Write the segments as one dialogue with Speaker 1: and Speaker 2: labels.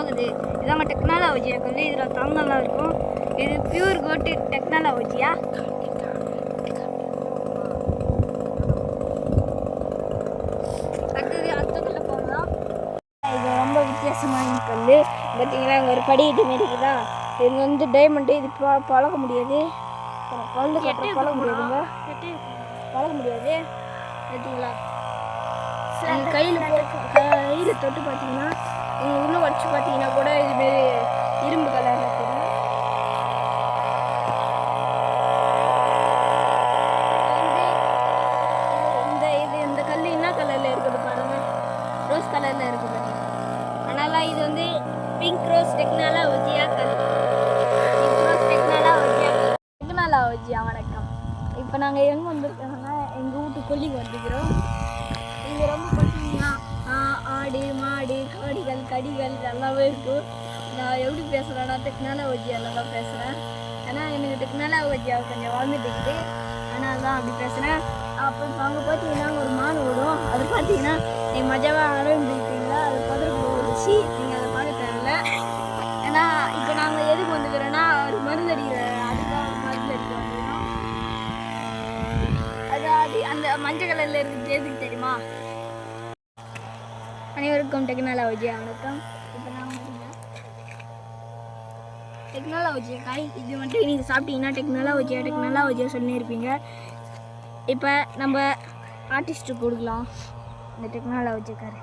Speaker 1: போகுது. இதாங்க டெக்னாலஜியா கல். இதில் தங்கம்லாம் இருக்கும். இது பியூர் கோல்டு டெக்னாலஜியா. அடுத்ததுக்குள்ளே போகலாம். இது ரொம்ப வித்தியாசமான கல். பார்த்தீங்களா இங்கே ஒரு படிக்கட்டு மாரி இருக்குதா. இது வந்து டைமண்டு. இது பழக முடியாது. கல் கட்டுற பழக முடியாதுங்க. பழக முடியாது. பார்த்தீங்களா கையில் தொட்டு பார்த்தீங்கன்னா உள்ள வச்சு பார்த்தீங்கன்னா கூட இதுமாரி இரும்பு கலரில் இருக்குது. இந்த கல் என்ன கலரில் இருக்குது பாருங்க. ரோஸ் கலரில் இருக்குது. அதனால் இது வந்து பிங்க் ரோஸ் டெக்னாலஜியா கல். பிங்க் ரோஸ் டெக்னாலஜியா. வணக்கம். இப்போ நாங்கள் எங்கே வந்துருக்கோம்னா எங்கள் வீட்டு கொல்லிக்கு வந்துக்கிறோம். இங்கே ரொம்ப பார்த்தீங்கன்னா ஆடு மாடு காடிகள் கடிகள் எல்லாமே இருக்கும். நான் எப்படி பேசுகிறேன்னா டெக்னாலஜியால் தான் பேசுகிறேன். ஏன்னா எனக்கு டெக்னாலஜியாக கொஞ்சம் வளர்ந்துட்டுக்குது. அதனால தான் அப்படி பேசுகிறேன். அப்புறம் அங்கே பார்த்தீங்கன்னா ஒரு மான் ஓடும். அது பார்த்தீங்கன்னா நீங்கள் மஜாவாக ஆரம்பிப்பீங்களா. அது பதில் போச்சு. நீங்கள் அதை பார்க்க தேவையில்ல. ஏன்னா இப்போ நாங்கள் எதுக்கு வந்துக்கிறோன்னா ஒரு மருந்து அடிக்கிற அதுக்காக மருந்து அடிக்க வந்துக்கிறோம். அது அந்த மஞ்சள் கலரில் இருக்குது. எதுக்கு தெரியுமா? அனைவருக்கும் டெக்னாலஜியா வணக்கம். இப்போ நாங்கள் டெக்னாலஜியா காய் இது வந்துட்டு நீங்கள் சாப்பிட்டீங்கன்னா டெக்னாலஜியா சொல்லியிருப்பீங்க. இப்போ நம்ம ஆர்டிஸ்ட்டு கொடுக்கலாம். இந்த டெக்னாலஜிக்காரு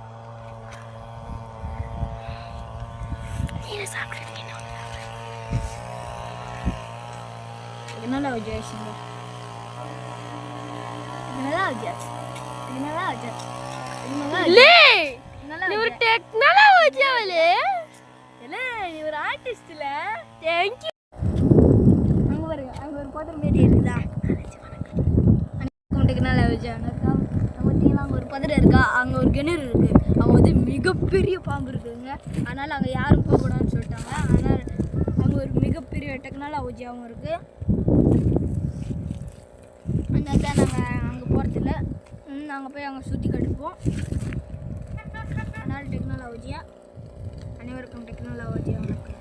Speaker 1: ஒரு ஆர்டிஸ்ட்ல தேங்க்யூ. அங்கே பாருங்க அங்கே ஒரு போட்டோ மாரி இருக்குதா. டெக்னாலஜி வணக்கம். பார்த்தீங்கன்னா அங்கே ஒரு பதரை இருக்கா. அங்கே ஒரு கிணறு இருக்குது. அங்கே வந்து மிகப்பெரிய பாம்பு இருக்குதுங்க. அதனால் அங்கே யாரும் போகக்கூடாதுன்னு சொல்லிட்டாங்க. அதனால் அங்கே ஒரு மிகப்பெரிய டெக்னாலஜியாகவும் இருக்குது. அதனால தான் நாங்கள் அங்கே போகிறதில்ல. நாங்கள் போய் அங்கே சுற்றி கட்டுப்போம். அதனால் டெக்னாலஜியா அனைவருக்கும் டெக்னாலஜியா வணக்கம்.